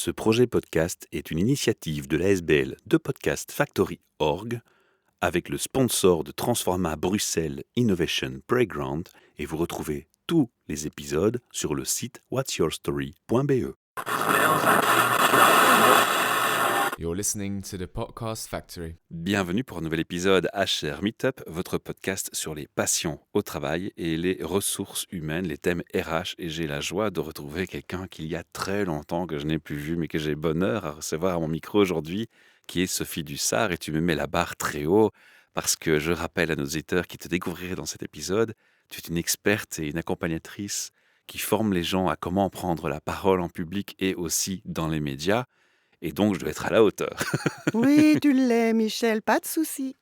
Ce projet podcast est une initiative de l'ASBL de Podcast Factory.org avec le sponsor de Transforma Bruxelles Innovation Playground et vous retrouvez tous les épisodes sur le site whatsyourstory.be. You're listening to the Podcast Factory. Bienvenue pour un nouvel épisode HR Meetup, votre podcast sur les passions au travail et les ressources humaines, les thèmes RH. Et j'ai la joie de retrouver quelqu'un qu'il y a très longtemps que je n'ai plus vu, mais que j'ai bonheur à recevoir à mon micro aujourd'hui, qui est Sophie Dussart. Et tu me mets la barre très haut parce que je rappelle à nos auditeurs qui te découvriraient dans cet épisode, tu es une experte et une accompagnatrice qui forme les gens à comment prendre la parole en public et aussi dans les médias. Et donc, je dois être à la hauteur. Oui, tu l'es, Michel, pas de souci.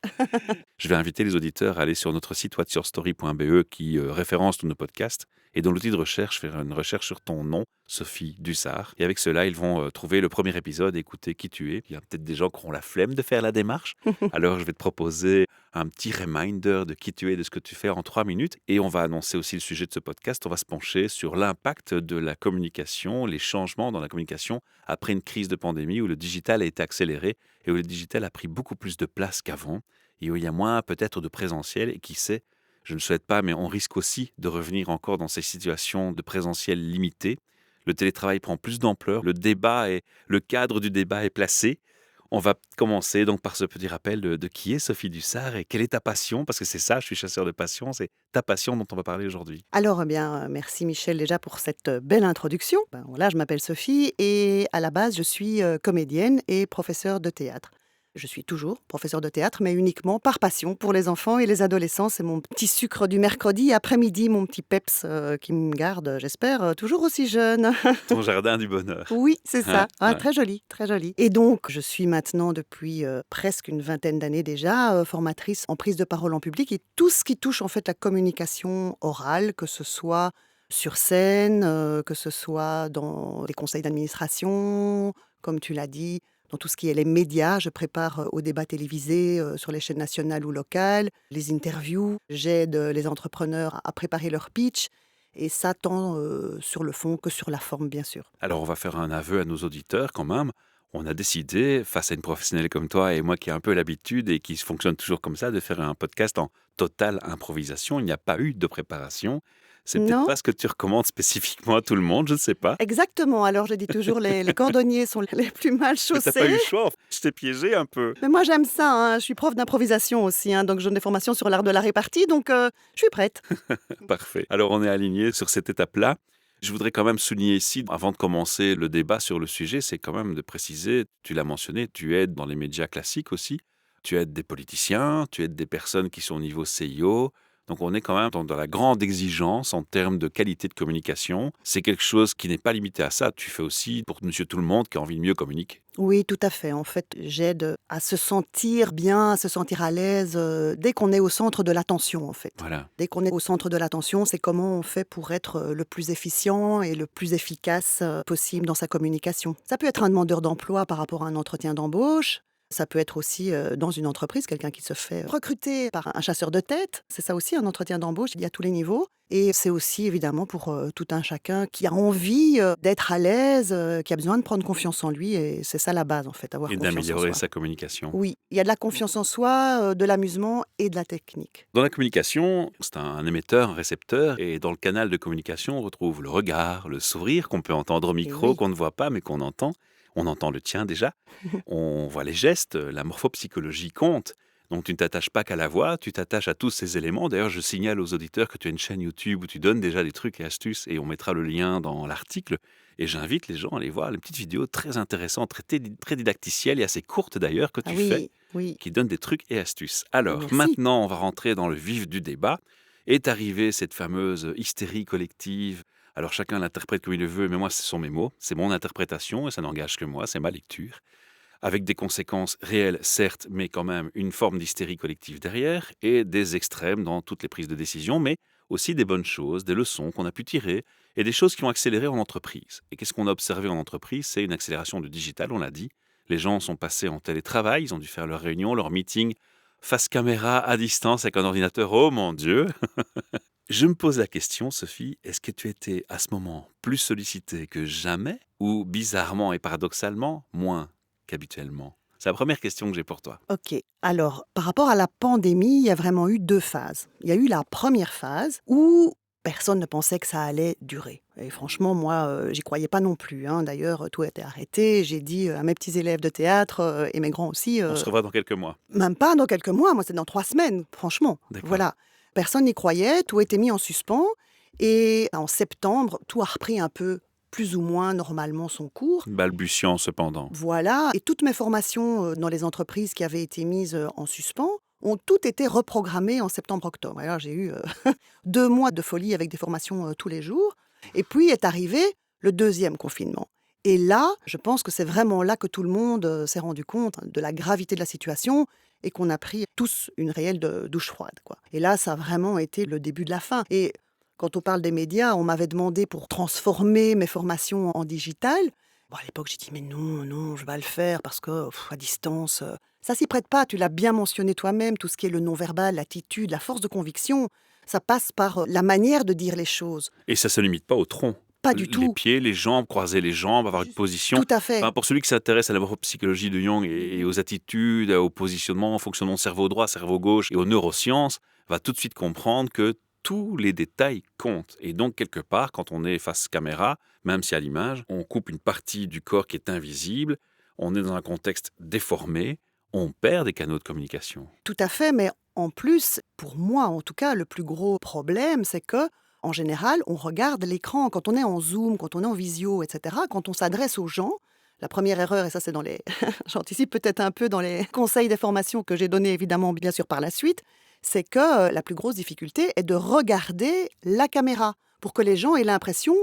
Je vais inviter les auditeurs à aller sur notre site whatsyourstory.be qui référence tous nos podcasts et dans l'outil de recherche, faire une recherche sur ton nom, Sophie Dussart. Et avec cela, ils vont trouver le premier épisode et écouter qui tu es. Il y a peut-être des gens qui auront la flemme de faire la démarche. Alors, je vais te proposer un petit reminder de qui tu es, de ce que tu fais en 3 minutes. Et on va annoncer aussi le sujet de ce podcast. On va se pencher sur l'impact de la communication, les changements dans la communication après une crise de pandémie où le digital a été accéléré et où le digital a pris beaucoup plus de place qu'avant. Et où il y a moins peut-être de présentiel, et qui sait, je ne le souhaite pas, mais on risque aussi de revenir encore dans ces situations de présentiel limité. Le télétravail prend plus d'ampleur, le cadre du débat est placé. On va commencer donc par ce petit rappel de qui est Sophie Dussart et quelle est ta passion, parce que c'est ça, je suis chasseur de passion, c'est ta passion dont on va parler aujourd'hui. Alors, merci Michel déjà pour cette belle introduction. Voilà, je m'appelle Sophie et à la base, je suis comédienne et professeure de théâtre. Je suis toujours professeure de théâtre, mais uniquement par passion pour les enfants et les adolescents. C'est mon petit sucre du mercredi après-midi, mon petit peps qui me garde, j'espère, toujours aussi jeune. Ton jardin du bonheur. Oui, c'est ça. Ouais. Très joli, très joli. Et donc, je suis maintenant, depuis presque une vingtaine d'années déjà, formatrice en prise de parole en public et tout ce qui touche en fait la communication orale, que ce soit sur scène, que ce soit dans les conseils d'administration, comme tu l'as dit, dans tout ce qui est les médias. Je prépare aux débats télévisés sur les chaînes nationales ou locales, les interviews. J'aide les entrepreneurs à préparer leur pitch. Et ça tant sur le fond que sur la forme, bien sûr. Alors, on va faire un aveu à nos auditeurs quand même. On a décidé, face à une professionnelle comme toi et moi qui ai un peu l'habitude et qui fonctionne toujours comme ça, de faire un podcast en totale improvisation. Il n'y a pas eu de préparation. C'est peut-être Non, pas ce que tu recommandes spécifiquement à tout le monde, je ne sais pas. exactement. Alors je dis toujours, les cordonniers sont les plus mal Mais t'as pas eu chaussés. le choix, en fait. Je t'ai piégé un peu. Mais moi j'aime ça, hein. Je suis prof d'improvisation aussi, hein, donc je donne des formations sur l'art de la répartie, donc je suis prête. Parfait. Alors, on est aligné sur cette étape-là. Je voudrais quand même souligner ici, avant de commencer le débat sur le sujet, c'est quand même de préciser, tu l'as mentionné, tu aides dans les médias classiques aussi, tu aides des politiciens, tu aides des personnes qui sont au niveau CIO. Donc on est quand même dans la grande exigence en termes de qualité de communication. C'est quelque chose qui n'est pas limité à ça. Tu fais aussi pour monsieur tout le monde qui a envie de mieux communiquer. Oui, tout à fait. En fait, j'aide à se sentir bien, à se sentir à l'aise dès qu'on est au centre de l'attention, en fait. Voilà. Dès qu'on est au centre de l'attention, c'est comment on fait pour être le plus efficient et le plus efficace possible dans sa communication. Ça peut être un demandeur d'emploi par rapport à un entretien d'embauche. Ça peut être aussi dans une entreprise, quelqu'un qui se fait recruter par un chasseur de tête. C'est ça aussi, un entretien d'embauche, il y a tous les niveaux. Et c'est aussi évidemment pour tout un chacun qui a envie d'être à l'aise, qui a besoin de prendre confiance en lui. Et c'est ça la base en fait, avoir Et confiance en d'améliorer soi. sa communication. Oui, il y a de la confiance en soi, de l'amusement et de la technique. Dans la communication, c'est un émetteur, un récepteur, et dans le canal de communication, on retrouve le regard, le sourire qu'on peut entendre au micro, oui. qu'on ne voit pas, mais qu'on entend. On entend le tien déjà. On voit les gestes, la morphopsychologie compte. Donc tu ne t'attaches pas qu'à la voix, tu t'attaches à tous ces éléments. D'ailleurs, je signale aux auditeurs que tu as une chaîne YouTube où tu donnes déjà des trucs et astuces, et on mettra le lien dans l'article. Et j'invite les gens à aller voir les petites vidéos très intéressantes, très didacticielles et assez courtes d'ailleurs que Ah tu fais oui, oui. qui donne des trucs et astuces. Alors, Merci. maintenant, on va rentrer dans le vif du débat. Est arrivée cette fameuse hystérie collective. Alors, chacun l'interprète comme il le veut, mais moi, ce sont mes mots, c'est mon interprétation, et ça n'engage que moi, c'est ma lecture. Avec des conséquences réelles, certes, mais quand même une forme d'hystérie collective derrière, et des extrêmes dans toutes les prises de décision, mais aussi des bonnes choses, des leçons qu'on a pu tirer, et des choses qui ont accéléré en entreprise. Et qu'est-ce qu'on a observé en entreprise? C'est une accélération du digital, on l'a dit. Les gens sont passés en télétravail, ils ont dû faire leurs réunions, leurs meetings, face caméra, à distance, avec un ordinateur. Oh mon Dieu! Je me pose la question, Sophie, est-ce que tu étais à ce moment plus sollicitée que jamais ou bizarrement et paradoxalement moins qu'habituellement? C'est la première question que j'ai pour toi. Ok, alors par rapport à la pandémie, il y a vraiment eu 2 phases. Il y a eu la première phase où personne ne pensait que ça allait durer. Et franchement, moi, j'y croyais pas non plus, hein. D'ailleurs, tout a été arrêté. J'ai dit à mes petits élèves de théâtre et mes grands aussi, On se revoit dans quelques mois. même pas dans quelques mois, moi c'est dans 3 semaines, franchement. D'accord. Voilà. Personne n'y croyait, tout était mis en suspens. Et en septembre, tout a repris un peu, plus ou moins normalement son cours. Balbutiant cependant. Voilà, et toutes mes formations dans les entreprises qui avaient été mises en suspens ont toutes été reprogrammées en septembre-octobre. Alors j'ai eu 2 mois de folie avec des formations tous les jours. Et puis est arrivé le deuxième confinement. Et là, je pense que c'est vraiment là que tout le monde s'est rendu compte de la gravité de la situation et qu'on a pris tous une réelle douche froide, quoi. Et là, ça a vraiment été le début de la fin. Et quand on parle des médias, on m'avait demandé pour transformer mes formations en digital. Bon, à l'époque, j'ai dit, mais non, non, je vais pas le faire parce que à distance, ça s'y prête pas. Tu l'as bien mentionné toi-même, tout ce qui est le non-verbal, l'attitude, la force de conviction, ça passe par la manière de dire les choses. Et ça se limite pas au tronc. Pas du Les tout. pieds, les jambes, croiser les jambes, avoir une position. Tout à fait. Enfin, pour celui qui s'intéresse à la psychologie de Jung et aux attitudes, au positionnement, au fonctionnement cerveau droit, cerveau gauche et aux neurosciences, va tout de suite comprendre que tous les détails comptent. Et donc, quelque part, quand on est face caméra, même si à l'image, on coupe une partie du corps qui est invisible, on est dans un contexte déformé, on perd des canaux de communication. Tout à fait, mais en plus, pour moi en tout cas, le plus gros problème, c'est que en général, on regarde l'écran quand on est en Zoom, quand on est en visio, etc. Quand on s'adresse aux gens, la première erreur, et ça c'est dans les... J'anticipe peut-être un peu dans les conseils des formations que j'ai donnés évidemment bien sûr par la suite, c'est que la plus grosse difficulté est de regarder la caméra pour que les gens aient l'impression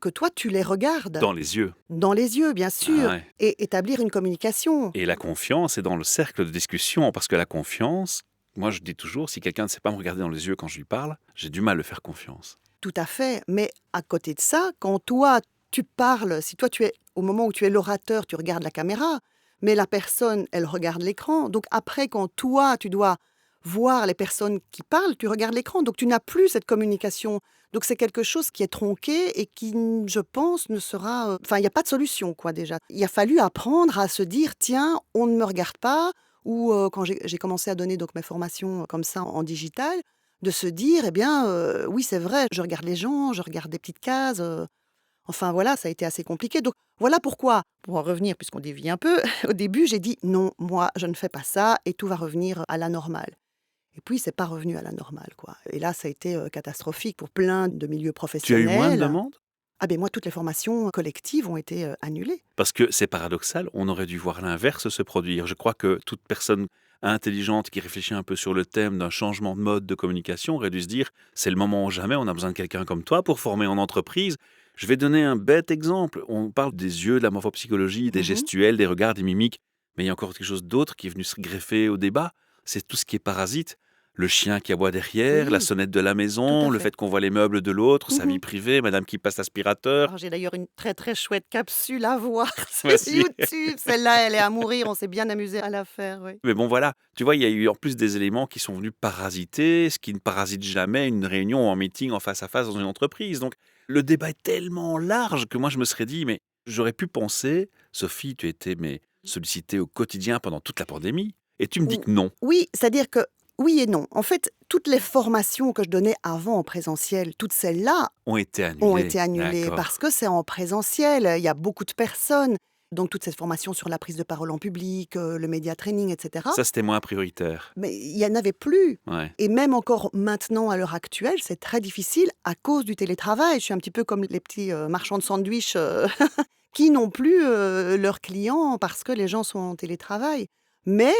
que toi tu les regardes. Dans les yeux. Dans les yeux, bien sûr, Ah ouais. et établir une communication. Et la confiance est dans le cercle de discussion, parce que la confiance, moi je dis toujours, si quelqu'un ne sait pas me regarder dans les yeux quand je lui parle, j'ai du mal à faire confiance. Tout à fait, mais à côté de ça, quand toi, tu parles, si toi, tu es au moment où tu es l'orateur, tu regardes la caméra, mais la personne, elle regarde l'écran. Donc après, quand toi, tu dois voir les personnes qui parlent, tu regardes l'écran. Donc tu n'as plus cette communication. Donc c'est quelque chose qui est tronqué et qui, je pense, ne sera... Enfin, il n'y a pas de solution, quoi, déjà. Il a fallu apprendre à se dire, tiens, on ne me regarde pas. Ou quand j'ai commencé à donner donc mes formations comme ça en digital, de se dire, eh bien, oui, c'est vrai, je regarde les gens, je regarde des petites cases. Enfin, voilà, ça a été assez compliqué. Donc, voilà pourquoi, pour en revenir, puisqu'on dévie un peu, au début, j'ai dit, non, moi, je ne fais pas ça et tout va revenir à la normale. Et puis, c'est pas revenu à la normale, quoi. Et là, ça a été catastrophique pour plein de milieux Tu as eu professionnels. moins de demandes? Ah ben moi, toutes les formations collectives ont été annulées. Parce que c'est paradoxal, on aurait dû voir l'inverse se produire. Je crois que toute personne intelligente qui réfléchit un peu sur le thème d'un changement de mode de communication aurait dû se dire, c'est le moment ou jamais, on a besoin de quelqu'un comme toi pour former en entreprise. Je vais donner un bête exemple. On parle des yeux, de la morphopsychologie, des Mhm. gestuels, des regards, des mimiques. Mais il y a encore quelque chose d'autre qui est venu se greffer au débat. C'est tout ce qui est parasite. Le chien qui aboie derrière, la Oui, sonnette de la tout maison, à le fait. fait qu'on voit les meubles de l'autre, sa vie Mhm. privée, madame qui passe l'aspirateur. Alors, j'ai d'ailleurs une très très chouette capsule à voir sur Voici. YouTube. Celle-là, elle est à mourir. On s'est bien amusé à la faire, oui. Mais bon, voilà, tu vois, il y a eu en plus des éléments qui sont venus parasiter, ce qui ne parasite jamais une réunion en meeting en face à face dans une entreprise. Donc, le débat est tellement large que moi, je me serais dit, mais j'aurais pu penser, Sophie, tu étais sollicitée au quotidien pendant toute la pandémie, et tu me dis Ou- que non. Oui, c'est-à-dire que oui et non. En fait, toutes les formations que je donnais avant en présentiel, toutes celles-là Ont été ont annulés. été annulées D'accord. parce que c'est en présentiel. Il y a beaucoup de personnes. Donc, toute cette formation sur la prise de parole en public, le média training, etc. Ça, c'était moins prioritaire. Mais il n'y en avait plus. Ouais. Et même encore maintenant, à l'heure actuelle, c'est très difficile à cause du télétravail. Je suis un petit peu comme les petits marchands de sandwich qui n'ont plus leurs clients parce que les gens sont en télétravail. Mais,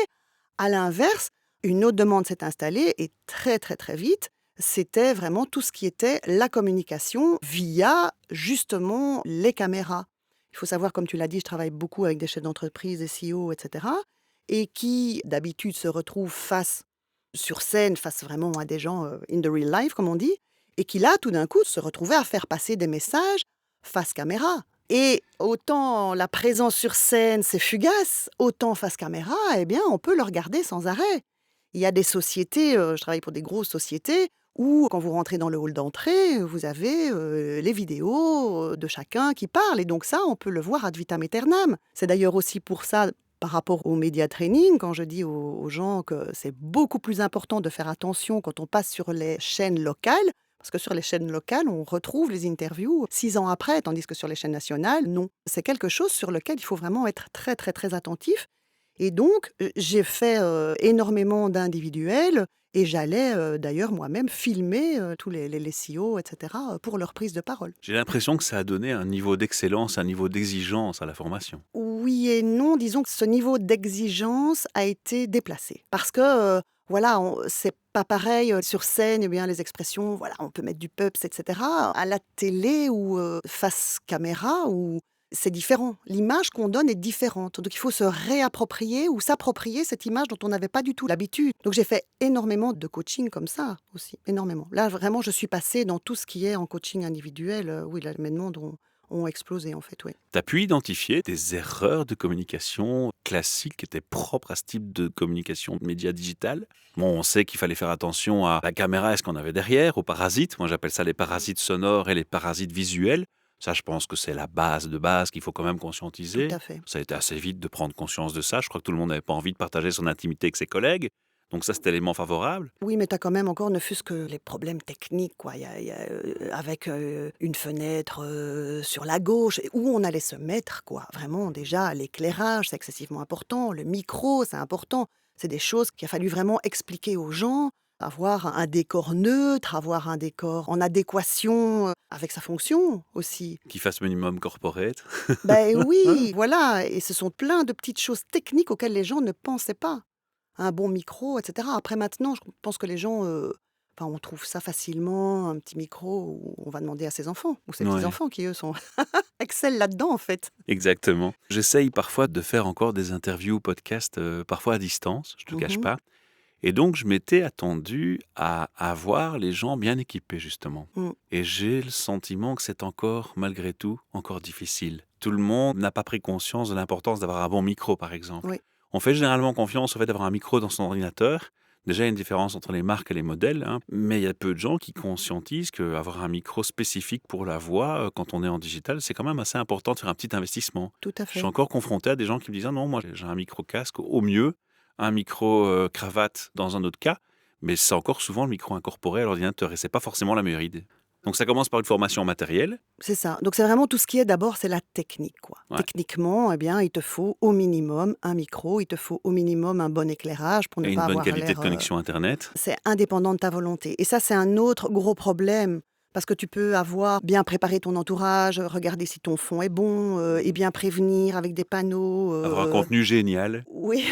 à l'inverse, une autre demande s'est installée et très, très, très vite, c'était vraiment tout ce qui était la communication via, justement, les caméras. Il faut savoir, comme tu l'as dit, je travaille beaucoup avec des chefs d'entreprise, des CEO, etc. Et qui, d'habitude, se retrouvent sur scène, face vraiment à des gens in the real life, comme on dit, et qui, là, tout d'un coup, se retrouvaient à faire passer des messages face caméra. Et autant la présence sur scène, c'est fugace, autant face caméra, eh bien, on peut le regarder sans arrêt. Il y a des sociétés, je travaille pour des grosses sociétés, Ou quand vous rentrez dans le hall d'entrée, vous avez les vidéos de chacun qui parle. Et donc ça, on peut le voir ad vitam aeternam. C'est d'ailleurs aussi pour ça, par rapport au média training, quand je dis aux gens que c'est beaucoup plus important de faire attention quand on passe sur les chaînes locales, parce que sur les chaînes locales, on retrouve les interviews 6 ans après, tandis que sur les chaînes nationales, non. C'est quelque chose sur lequel il faut vraiment être très, très, très attentif. Et donc, j'ai fait énormément d'individuels et j'allais d'ailleurs moi-même filmer tous les CEO, etc., pour leur prise de parole. J'ai l'impression que ça a donné un niveau d'excellence, un niveau d'exigence à la formation. Oui et non, disons que ce niveau d'exigence a été déplacé. Parce que, voilà, c'est pas pareil sur scène, eh bien, les expressions, voilà, on peut mettre du peps, etc. À la télé ou face caméra, ou c'est différent. L'image qu'on donne est différente. Donc il faut se réapproprier ou s'approprier cette image dont on n'avait pas du tout l'habitude. Donc j'ai fait énormément de coaching comme ça aussi, énormément. Là, vraiment, je suis passée dans tout ce qui est en coaching individuel. Oui, là, mes demandes ont explosé en fait, oui. Tu as pu identifier des erreurs de communication classiques qui étaient propres à ce type de communication de médias digital. Bon, on sait qu'il fallait faire attention à la caméra et ce qu'on avait derrière, aux parasites. Moi, j'appelle ça les parasites sonores et les parasites visuels. Ça, je pense que c'est la base de base qu'il faut quand même Tout conscientiser. à fait. Ça a été assez vite de prendre conscience de ça. Je crois que tout le monde n'avait pas envie de partager son intimité avec ses collègues. Donc ça, c'est élément favorable. Oui, mais tu as quand même encore, ne fût-ce que les problèmes techniques, quoi. Avec une fenêtre sur la gauche, et où on allait se mettre, quoi. Vraiment, déjà, l'éclairage, c'est excessivement important. Le micro, c'est important. C'est des choses qu'il a fallu vraiment expliquer aux gens. Avoir un décor neutre, avoir un décor en adéquation avec sa fonction aussi. Qu'il fasse minimum corporate. Ben oui, voilà. Et ce sont plein de petites choses techniques auxquelles les gens ne pensaient pas. Un bon micro, etc. Après maintenant, je pense que les gens, enfin, on trouve ça facilement, un petit micro où on va demander à ses enfants ou ses Ouais, petits-enfants qui, eux, sont excellent là-dedans, en fait. exactement. J'essaye parfois de faire encore des interviews, podcasts, parfois à distance, je te cache Mhm. pas. Et donc, je m'étais attendu à avoir les gens bien équipés, justement. Mm. Et j'ai le sentiment que c'est encore, malgré tout, encore difficile. Tout le monde n'a pas pris conscience de l'importance d'avoir un bon micro, par exemple. Oui, On fait généralement confiance au fait d'avoir un micro dans son ordinateur. Déjà, il y a une différence entre les marques et les modèles, hein. Mais il y a peu de gens qui conscientisent qu'avoir un micro spécifique pour la voix, quand on est en digital, c'est quand même assez important de faire un petit investissement. tout à Je suis fait. encore confronté à des gens qui me disent: «Ah non, moi j'ai un micro casque au mieux, un micro cravate dans un autre cas», mais c'est encore souvent le micro incorporé à l'ordinateur et c'est pas forcément la meilleure idée. Donc ça commence par une formation matérielle. C'est ça. Donc c'est vraiment tout ce qui est d'abord, c'est la technique, quoi. Ouais. Techniquement, eh bien, il te faut au minimum un micro, il te faut au minimum un bon éclairage pour ne Et une pas bonne avoir qualité de l'air. connexion internet. C'est indépendant de ta volonté. Et ça, c'est un autre gros problème. Parce que tu peux avoir bien préparé ton entourage, regarder si ton fond est bon, et bien prévenir avec des panneaux. Avoir un contenu génial. Oui,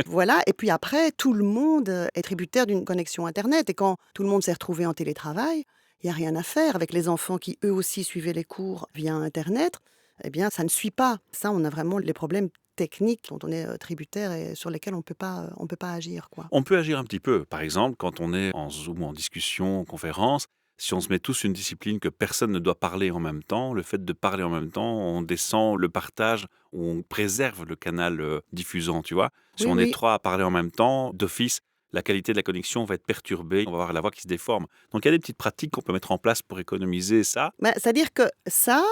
voilà. Et puis après, tout le monde est tributaire d'une connexion Internet. Et quand tout le monde s'est retrouvé en télétravail, il n'y a rien à faire avec les enfants qui, eux aussi, suivaient les cours via Internet. Eh bien, ça ne suit pas. Ça, on a vraiment les problèmes techniques dont on est tributaire et sur lesquels on peut pas agir, quoi. On peut agir un petit peu. Par exemple, quand on est en Zoom ou en discussion, en conférence, si on se met tous une discipline que personne ne doit parler en même temps, le fait de parler en même temps, on descend le partage, on préserve le canal diffusant, tu vois. Si Oui, on est oui. 3 à parler en même temps, d'office, la qualité de la connexion va être perturbée, on va avoir la voix qui se déforme. Donc il y a des petites pratiques qu'on peut mettre en place pour économiser ça. C'est-à-dire que ça,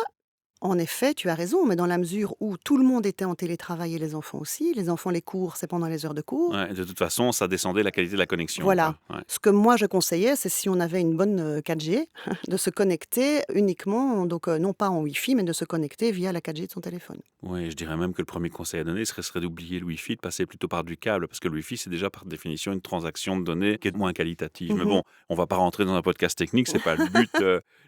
en effet, tu as raison, mais dans la mesure où tout le monde était en télétravail et les enfants aussi, les enfants, les cours, c'est pendant les heures de cours. Ouais, de toute façon, ça descendait la qualité de la connexion, Voilà. quoi. Ouais. Ce que moi je conseillais, c'est si on avait une bonne 4G, de se connecter uniquement, donc non pas en Wi-Fi, mais de se connecter via la 4G de son téléphone. Oui, je dirais même que le premier conseil à donner serait d'oublier le Wi-Fi, de passer plutôt par du câble, parce que le Wi-Fi, c'est déjà par définition une transaction de données qui est moins qualitative. Mais Mhm. bon, on va pas rentrer dans un podcast technique, c'est pas le but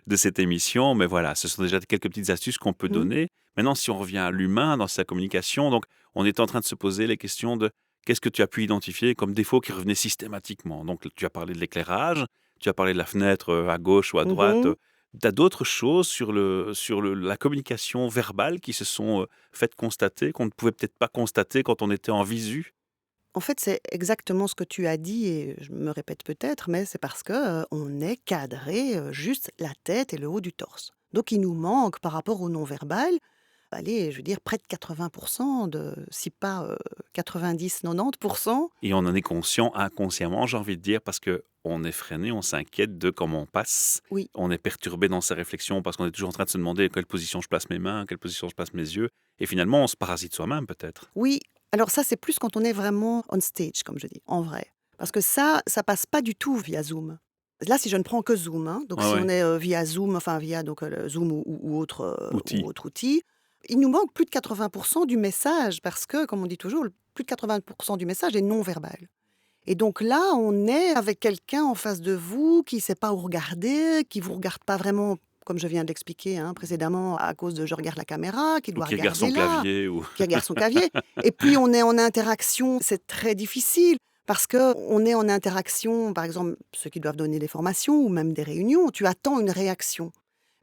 de cette émission, mais voilà, ce sont déjà quelques petites astuces qu'on peut Mhm. donner. Maintenant, si on revient à l'humain dans sa communication, donc on est en train de se poser les questions de qu'est-ce que tu as pu identifier comme défaut qui revenait systématiquement. Donc, tu as parlé de l'éclairage, tu as parlé de la fenêtre à gauche ou à droite. Mhm. Tu as d'autres choses sur la communication verbale qui se sont faites constater, qu'on ne pouvait peut-être pas constater quand on était en visu? En fait, c'est exactement ce que tu as dit, et je me répète peut-être, mais c'est parce que on est cadré juste la tête et le haut du torse. Donc il nous manque par rapport au non-verbal, allez, je veux dire près de 80%, si pas 90-90%. Et on en est conscient inconsciemment, j'ai envie de dire, parce que on est freiné, on s'inquiète de comment on passe. Oui. On est perturbé dans ses réflexions parce qu'on est toujours en train de se demander à quelle position je place mes mains, à quelle position je place mes yeux. Et finalement, on se parasite soi-même peut-être. Oui, alors ça, c'est plus quand on est vraiment on stage, comme je dis, en vrai. Parce que ça passe pas du tout via Zoom. Là, si je ne prends que Zoom, hein, donc Ouais, si ouais. on est via Zoom, enfin via donc, le Zoom Outil. ou autre outil, il nous manque plus de 80% du message parce que, comme on dit toujours, plus de 80% du message est non verbal. Et donc là, on est avec quelqu'un en face de vous qui ne sait pas où regarder, qui vous regarde pas vraiment, comme je viens de l'expliquer hein, précédemment, à cause de je regarde la caméra, qui Ou doit qui regarde regarder son là, clavier. Ou... qui regarde son clavier. Et puis on est en interaction, c'est très difficile parce que on est en interaction, par exemple, ceux qui doivent donner des formations ou même des réunions, tu attends une réaction.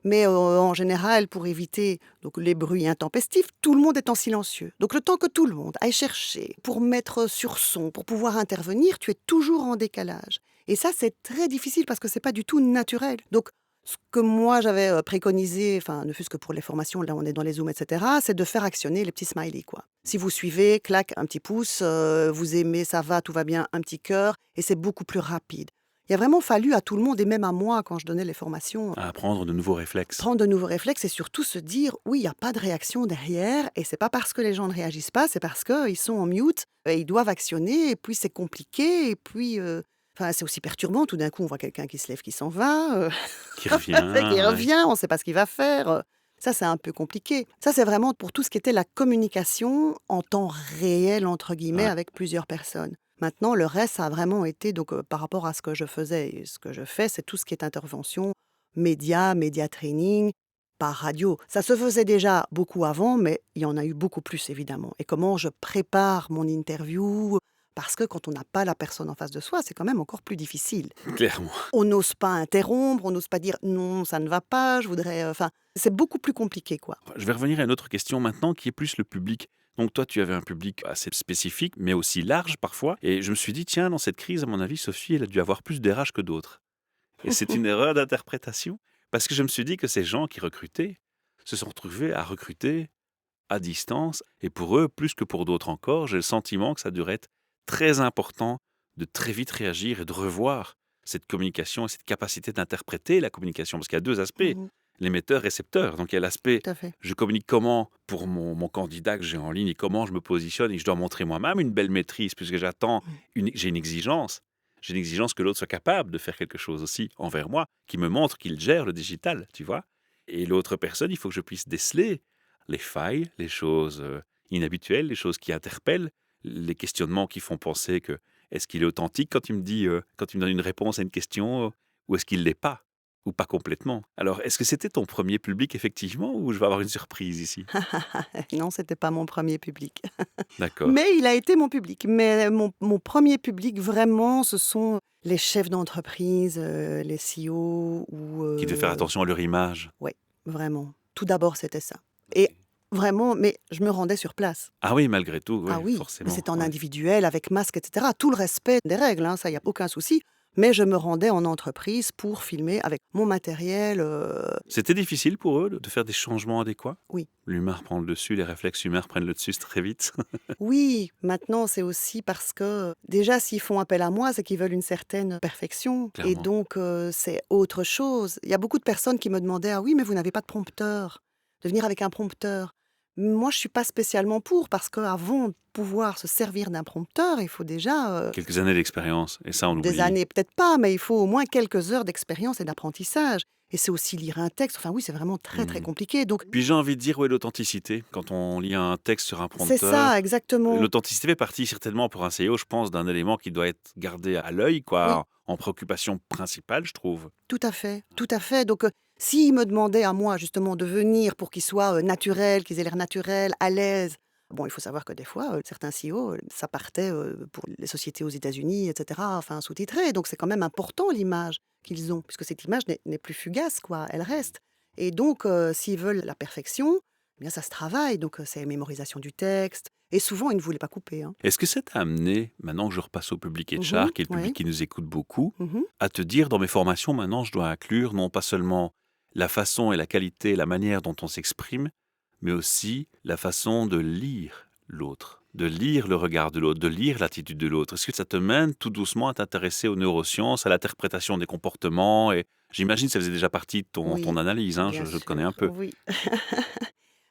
Mais en général, pour éviter donc les bruits intempestifs, tout le monde est en silencieux. Donc le temps que tout le monde aille chercher pour mettre sur son, pour pouvoir intervenir, tu es toujours en décalage. Et ça, c'est très difficile parce que c'est pas du tout naturel. Donc ce que moi j'avais préconisé, enfin ne fût-ce que pour les formations, là on est dans les Zooms, etc., c'est de faire actionner les petits smileys, quoi. Si vous suivez, clac, un petit pouce, vous aimez, ça va, tout va bien, un petit cœur, et c'est beaucoup plus rapide. Il a vraiment fallu à tout le monde, et même à moi quand je donnais les formations, à apprendre de nouveaux réflexes. prendre de nouveaux réflexes et surtout se dire oui, il n'y a pas de réaction derrière et c'est pas parce que les gens ne réagissent pas, c'est parce qu'ils sont en mute et ils doivent actionner et puis c'est compliqué et puis enfin c'est aussi perturbant. Tout d'un coup, on voit quelqu'un qui se lève, qui s'en va, Qui revient. qui Ouais. revient, on ne sait pas ce qu'il va faire. Ça, c'est un peu compliqué. Ça, c'est vraiment pour tout ce qui était la communication en temps réel, entre guillemets, Ouais. avec plusieurs personnes. Maintenant, le reste, ça a vraiment été, donc par rapport à ce que je faisais et ce que je fais, c'est tout ce qui est intervention, média training, par radio. Ça se faisait déjà beaucoup avant, mais il y en a eu beaucoup plus, évidemment. Et comment je prépare mon interview, parce que quand on n'a pas la personne en face de soi, c'est quand même encore plus difficile. Clairement. On n'ose pas interrompre, on n'ose pas dire non, ça ne va pas, je voudrais. Enfin, c'est beaucoup plus compliqué, quoi. Je vais revenir à une autre question maintenant qui est plus le public. Donc toi, tu avais un public assez spécifique, mais aussi large parfois. Et je me suis dit, tiens, dans cette crise, à mon avis, Sophie, elle a dû avoir plus d'RH que d'autres. Et c'est une erreur d'interprétation. Parce que je me suis dit que ces gens qui recrutaient se sont retrouvés à recruter à distance. Et pour eux, plus que pour d'autres encore, j'ai le sentiment que ça devrait être très important de très vite réagir et de revoir cette communication et cette capacité d'interpréter la communication. Parce qu'il y a deux aspects, Mhm, l'émetteur-récepteur. Donc il y a l'aspect, tout à fait. je communique comment pour mon candidat que j'ai en ligne et comment je me positionne et je dois montrer moi-même une belle maîtrise puisque j'attends, j'ai une exigence. J'ai une exigence que l'autre soit capable de faire quelque chose aussi envers moi, qui me montre qu'il gère le digital, tu vois. Et l'autre personne, il faut que je puisse déceler les failles, les choses inhabituelles, les choses qui interpellent, les questionnements qui font penser que est-ce qu'il est authentique quand il me dit, quand il me donne une réponse à une question, ou est-ce qu'il l'est pas, ou pas complètement. Alors, est-ce que c'était ton premier public effectivement, ou je vais avoir une surprise ici? Non, c'était pas mon premier public. D'accord. Mais il a été mon public. Mais mon premier public, vraiment, ce sont les chefs d'entreprise, les CEO ou... Qui devait faire attention à leur image. ouais, vraiment. Tout d'abord, c'était ça. Et vraiment, mais je me rendais sur place. Ah oui, malgré tout, Ah oui, oui, mais forcément. c'était en Ouais. individuel, avec masque, etc. Tout le respect des règles, hein, ça, il n'y a aucun souci. Mais je me rendais en entreprise pour filmer avec mon matériel. C'était difficile pour eux de faire des changements adéquats? Oui. L'humain reprend le dessus, les réflexes humains reprennent le dessus très vite. Oui, maintenant, c'est aussi parce que déjà, s'ils font appel à moi, c'est qu'ils veulent une certaine perfection. Et Clairement. donc, c'est autre chose. Il y a beaucoup de personnes qui me demandaient, ah oui, mais vous n'avez pas de prompteur, de venir avec un prompteur. Moi, je suis pas spécialement pour, parce qu'avant de pouvoir se servir d'un prompteur, il faut déjà Quelques années d'expérience, et ça on des oublie. années, peut-être pas, mais il faut au moins quelques heures d'expérience et d'apprentissage. Et c'est aussi lire un texte. Enfin oui, c'est vraiment très, très Mhm. compliqué. Donc, Puis j'ai envie de dire où est l'authenticité quand on lit un texte sur un c'est prompteur. ça, exactement. L'authenticité fait partie certainement pour un CEO, je pense, d'un élément qui doit être gardé à l'œil, quoi, Oui. en préoccupation principale, je trouve. Tout à fait, tout à fait. Donc, s'ils me demandaient à moi, justement, de venir pour qu'ils soient naturels, qu'ils aient l'air naturels, à l'aise. Bon, il faut savoir que des fois, certains CEO, ça partait pour les sociétés aux États-Unis, etc., enfin, sous-titré. Donc, c'est quand même important l'image qu'ils ont, puisque cette image n'est plus fugace, quoi, elle reste. Et donc, s'ils veulent la perfection, eh bien, ça se travaille. Donc, c'est mémorisation du texte. Et souvent, ils ne voulaient pas couper, hein. Est-ce que ça t'a amené, maintenant que je repasse au public HR, Mhm, qui est le public ouais. qui nous écoute beaucoup, Mhm. à te dire dans mes formations, maintenant, je dois inclure non pas seulement la façon et la qualité et la manière dont on s'exprime, mais aussi la façon de lire l'autre. de lire le regard de l'autre, de lire l'attitude de l'autre? Est-ce que ça te mène tout doucement à t'intéresser aux neurosciences, à l'interprétation des comportements? Et j'imagine que ça faisait déjà partie de ton Oui, analyse, hein, bien je te connais un sûr, peu. oui.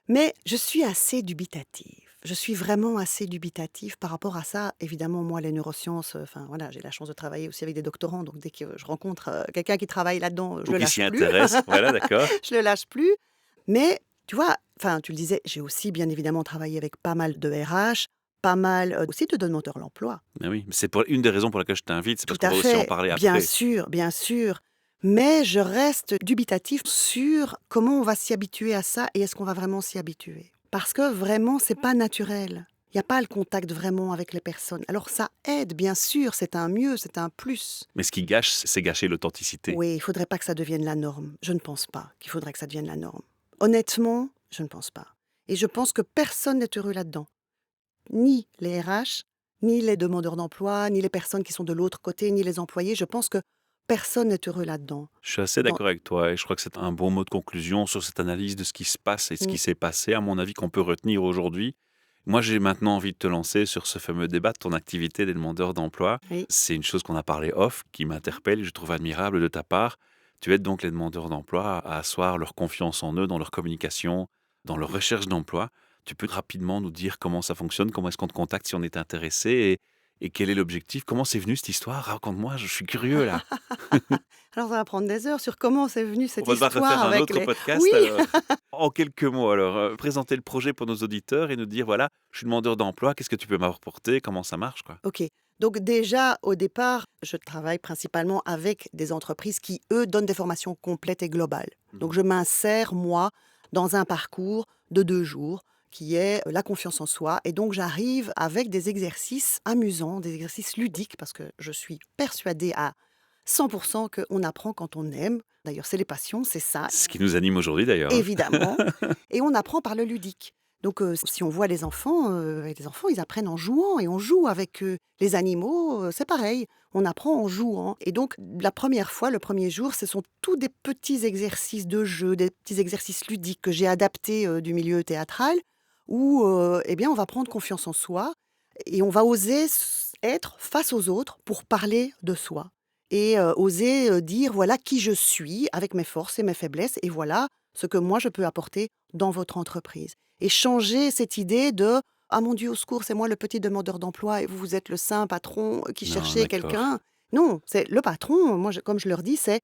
Mais je suis assez dubitative. Je suis vraiment assez dubitative par rapport à ça. Évidemment, moi, les neurosciences, enfin voilà, j'ai la chance de travailler aussi avec des doctorants, donc dès que je rencontre quelqu'un qui travaille là-dedans, je Ou le qui lâche s'y plus. intéresse, voilà, d'accord. Je le lâche plus. Mais tu vois, enfin, tu le disais, j'ai aussi bien évidemment travaillé avec pas mal de RH, pas mal aussi de demandeurs d'emploi. Mais oui, mais c'est pour une des raisons pour lesquelles je t'invite, c'est Tout parce qu'on à va aussi en fait, parler bien après. sûr, bien sûr. Mais je reste dubitatif sur comment on va s'y habituer à ça et est-ce qu'on va vraiment s'y habituer. Parce que vraiment, c'est pas naturel. Il n'y a pas le contact vraiment avec les personnes. Alors ça aide, bien sûr, c'est un mieux, c'est un plus. Mais ce qui gâche, c'est gâcher l'authenticité. Oui, il faudrait pas que ça devienne la norme. Je ne pense pas qu'il faudrait que ça devienne la norme. Honnêtement, je ne pense pas. Et je pense que personne n'est heureux là-dedans. Ni les RH, ni les demandeurs d'emploi, ni les personnes qui sont de l'autre côté, ni les employés. Je pense que personne n'est heureux là-dedans. Je suis assez Dans- d'accord avec toi et je crois que c'est un bon mot de conclusion sur cette analyse de ce qui se passe et ce Mm. qui s'est passé, à mon avis, qu'on peut retenir aujourd'hui. Moi, j'ai maintenant envie de te lancer sur ce fameux débat de ton activité des demandeurs d'emploi. Oui. C'est une chose qu'on a parlé off, qui m'interpelle et je trouve admirable de ta part. Tu aides donc les demandeurs d'emploi à asseoir leur confiance en eux, dans leur communication, dans leur recherche d'emploi. Tu peux rapidement nous dire comment ça fonctionne, comment est-ce qu'on te contacte si on est intéressé et quel est l'objectif? Comment c'est venu cette histoire? Raconte-moi, je suis curieux là. Alors ça va prendre des heures sur comment c'est venu On cette va devoir histoire refaire un avec autre les... podcast Oui, alors. En quelques mots alors, présenter le projet pour nos auditeurs et nous dire: «Voilà, je suis demandeur d'emploi, qu'est-ce que tu peux m'apporter? Comment ça marche, quoi?» ok. Donc déjà, au départ, je travaille principalement avec des entreprises qui, eux, donnent des formations complètes et globales. Donc Mmh. je m'insère, moi, dans un parcours de 2 jours qui est la confiance en soi. Et donc j'arrive avec des exercices amusants, des exercices ludiques, parce que je suis persuadée à 100% qu'on apprend quand on aime. D'ailleurs, c'est les passions, c'est ça, Ce qui nous anime aujourd'hui d'ailleurs, hein. évidemment. Et on apprend par le ludique. Donc, si on voit les enfants, ils apprennent en jouant et on joue avec eux. Les animaux, c'est pareil, on apprend en jouant. Et donc, la première fois, le premier jour, ce sont tous des petits exercices de jeu, des petits exercices ludiques que j'ai adaptés du milieu théâtral, où, eh bien, on va prendre confiance en soi et on va oser être face aux autres pour parler de soi. Et oser dire, voilà qui je suis, avec mes forces et mes faiblesses, et voilà ce que moi je peux apporter dans votre entreprise. Et changer cette idée de ah mon Dieu, au secours, c'est moi le petit demandeur d'emploi et vous, vous êtes le saint patron qui Non, cherchait d'accord. quelqu'un. Non, c'est le patron. Moi, comme je leur dis, c'est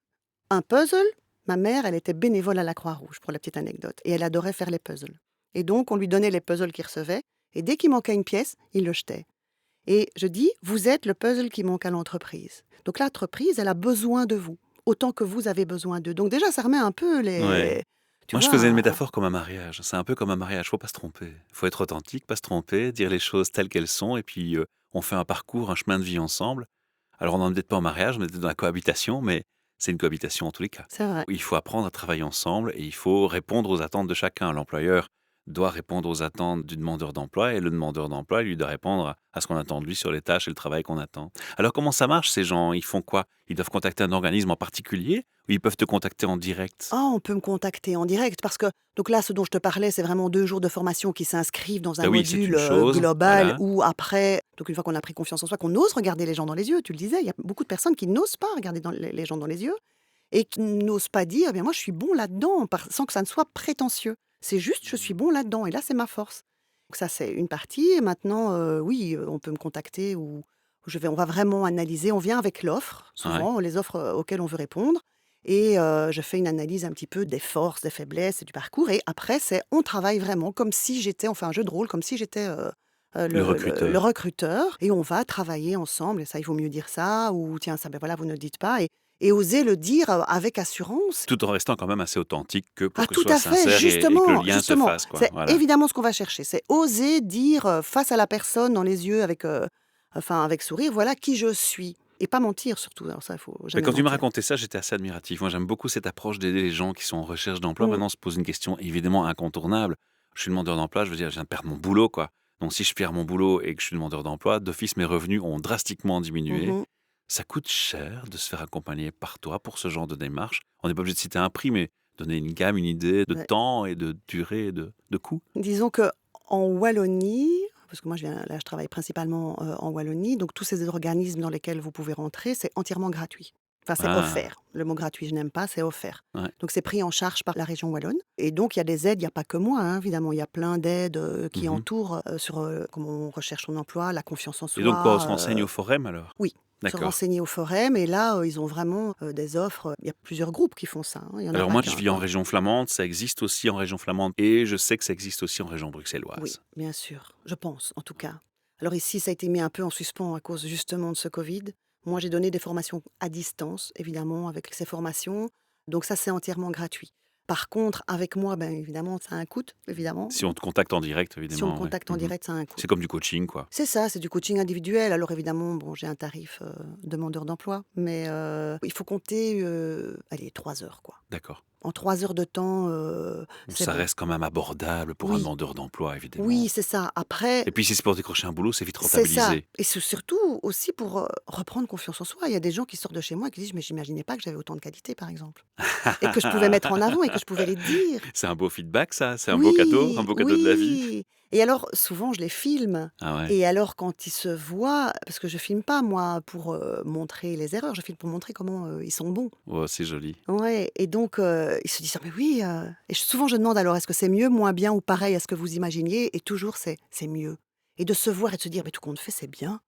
un puzzle. Ma mère, elle était bénévole à la Croix-Rouge, pour la petite anecdote, et elle adorait faire les puzzles. Et donc, on lui donnait les puzzles qu'il recevait, et dès qu'il manquait une pièce, il le jetait. Et je dis, vous êtes le puzzle qui manque à l'entreprise. Donc l'entreprise, elle a besoin de vous, autant que vous avez besoin d'eux. Donc déjà, ça remet un peu Ouais. les... Tu Moi, je faisais une vois, métaphore comme un mariage. C'est un peu comme un mariage, faut pas se tromper. Faut être authentique, pas se tromper, dire les choses telles qu'elles sont et puis, on fait un parcours, un chemin de vie ensemble. Alors on n'en est peut-être pas en mariage, on est peut-être dans la cohabitation, mais c'est une cohabitation en tous les cas. c'est vrai. Il faut apprendre à travailler ensemble et il faut répondre aux attentes de chacun. L'employeur doit répondre aux attentes du demandeur d'emploi et le demandeur d'emploi, lui, doit répondre à ce qu'on attend de lui sur les tâches et le travail qu'on attend. Alors comment ça marche ces gens? Ils font quoi? Ils doivent contacter un organisme en particulier ou ils peuvent te contacter en direct? Ah, on peut me contacter en direct parce que, donc là, ce dont je te parlais, c'est vraiment 2 jours de formation qui s'inscrivent dans un Ah oui, c'est module une chose, global voilà. où après, donc une fois qu'on a pris confiance en soi, qu'on ose regarder les gens dans les yeux, tu le disais, il y a beaucoup de personnes qui n'osent pas regarder les gens dans les yeux et qui n'osent pas dire, eh bien moi je suis bon là-dedans, sans que ça ne soit prétentieux. C'est juste, je suis bon là-dedans et là, c'est ma force. Donc ça, c'est une partie. Et maintenant, oui, on peut me contacter ou on va vraiment analyser. On vient avec l'offre, Ouais. souvent, les offres auxquelles on veut répondre. Et je fais une analyse un petit peu des forces, des faiblesses et du parcours. Et après, on travaille vraiment comme si j'étais, on fait un jeu de rôle, comme si j'étais Le le recruteur. recruteur. Et on va travailler ensemble. Et ça, il vaut mieux dire ça. Ou tiens, ça, ben voilà, vous ne le dites pas. Et oser le dire avec assurance. Tout en restant quand même assez authentique que pour Ah, que ce tout soit à fait, sincère et que le justement, lien se justement. fasse, quoi. C'est Voilà. évidemment ce qu'on va chercher. C'est oser dire face à la personne, dans les yeux, avec sourire, voilà qui je suis. Et pas mentir surtout. Alors ça, il faut Mais jamais quand tu m'as mentir. raconté ça, j'étais assez admiratif. Moi, j'aime beaucoup cette approche d'aider les gens qui sont en recherche d'emploi. Mm, Maintenant, on se pose une question évidemment incontournable. Je suis demandeur d'emploi, je veux dire, je viens de perdre mon boulot, quoi. Donc, si je perds mon boulot et que je suis demandeur d'emploi, d'office, mes revenus ont drastiquement diminué. mhm. Ça coûte cher de se faire accompagner par toi pour ce genre de démarche. On n'est pas obligé de citer un prix, mais donner une gamme, une idée de Ouais. temps et de durée et de coût. Disons que en Wallonie, parce que moi je travaille principalement en Wallonie, donc tous ces organismes dans lesquels vous pouvez rentrer, c'est entièrement gratuit. Enfin, c'est Ah, offert. Le mot gratuit, je n'aime pas, c'est offert. ouais. Donc c'est pris en charge par la région wallonne. Et donc il y a des aides, il n'y a pas que moi, hein, évidemment, il y a plein d'aides qui Mhm. entourent sur comment on recherche son emploi, la confiance en Et donc, quoi, on se soi. renseigne au forum alors? Oui, se D'accord. renseigner au forum. Et là, ils ont vraiment des offres. Il y a plusieurs groupes qui font ça, hein, il n'y en a Alors pas moi, qu'un, je vis en quoi. région flamande, ça existe aussi en région flamande et je sais que ça existe aussi en région Oui, bruxelloise. bien sûr, je pense, en tout cas. Alors ici, ça a été mis un peu en suspens à cause justement de ce Covid. Moi, j'ai donné des formations à distance, évidemment, avec ces formations. Donc ça, c'est entièrement gratuit. Par contre, avec moi, ben évidemment, ça a un coût, évidemment. Si on te contacte en direct, Si on me évidemment, ouais. contacte en Mhm. direct, ça a un coût. C'est comme du coaching, quoi. C'est ça, c'est du coaching individuel. Alors évidemment, bon, j'ai un tarif demandeur d'emploi, mais il faut compter, allez, 3 heures, quoi. D'accord. En 3 heures de temps, Bon, c'est ça bon. reste quand même abordable pour un Oui, demandeur d'emploi, oui, évidemment. c'est ça. Après, Et puis si c'est pour décrocher un boulot, c'est vite c'est ça. rentabilisé. Et c'est surtout aussi pour reprendre confiance en soi. Il y a des gens qui sortent de chez moi et qui disent, mais j'imaginais pas que j'avais autant de qualités, par exemple, et que je pouvais mettre en avant et que je pouvais les dire. C'est un beau feedback, ça. C'est un Oui, beau cadeau de la vie. oui. Et alors, souvent, je les filme. Ah ouais. Et alors, quand ils se voient, parce que je filme pas, moi, pour montrer les erreurs, je filme pour montrer comment ils sont bons. Oh, c'est joli. Ouais, et donc, ils se disent, ah, mais oui. Et souvent, je demande alors, est-ce que c'est mieux, moins bien ou pareil à ce que vous imaginiez? Et toujours, c'est mieux. Et de se voir et de se dire, mais tout compte fait, c'est bien.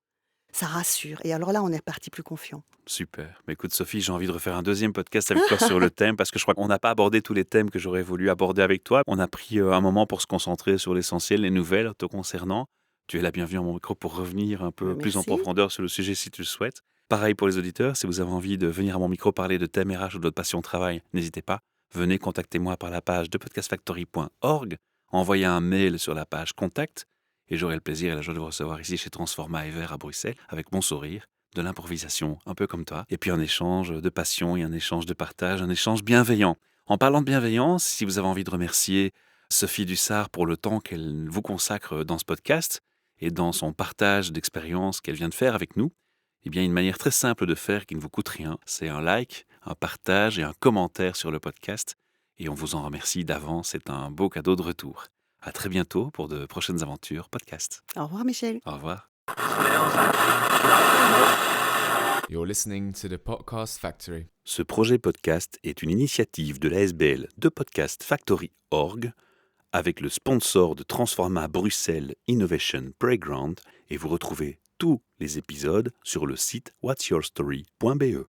Ça rassure. Et alors là, on est parti plus confiant. Super. Mais écoute, Sophie, j'ai envie de refaire un deuxième podcast avec toi sur le thème parce que je crois qu'on n'a pas abordé tous les thèmes que j'aurais voulu aborder avec toi. On a pris un moment pour se concentrer sur l'essentiel, les nouvelles te concernant. Tu es la bienvenue à mon micro pour revenir un peu plus en Merci. profondeur sur le sujet si tu le souhaites. Pareil pour les auditeurs, si vous avez envie de venir à mon micro parler de thèmes RH ou de votre passion au travail, n'hésitez pas. Venez contactez-moi par la page de podcastfactory.org, envoyez un mail sur la page contact et j'aurai le plaisir et la joie de vous recevoir ici chez Transforma Ever à Bruxelles avec mon sourire, de l'improvisation, un peu comme toi, et puis un échange de passion et un échange de partage, un échange bienveillant. En parlant de bienveillance, si vous avez envie de remercier Sophie Dussart pour le temps qu'elle vous consacre dans ce podcast et dans son partage d'expériences qu'elle vient de faire avec nous, eh bien, une manière très simple de faire qui ne vous coûte rien, c'est un like, un partage et un commentaire sur le podcast. Et on vous en remercie d'avance, c'est un beau cadeau de retour. À très bientôt pour de prochaines aventures podcast. Au revoir, Michel. Au revoir. You're listening to the Podcast Factory. Ce projet podcast est une initiative de l'ASBL de Podcast Factory Org avec le sponsor de Transforma Bruxelles Innovation Playground et vous retrouvez tous les épisodes sur le site whatsyourstory.be.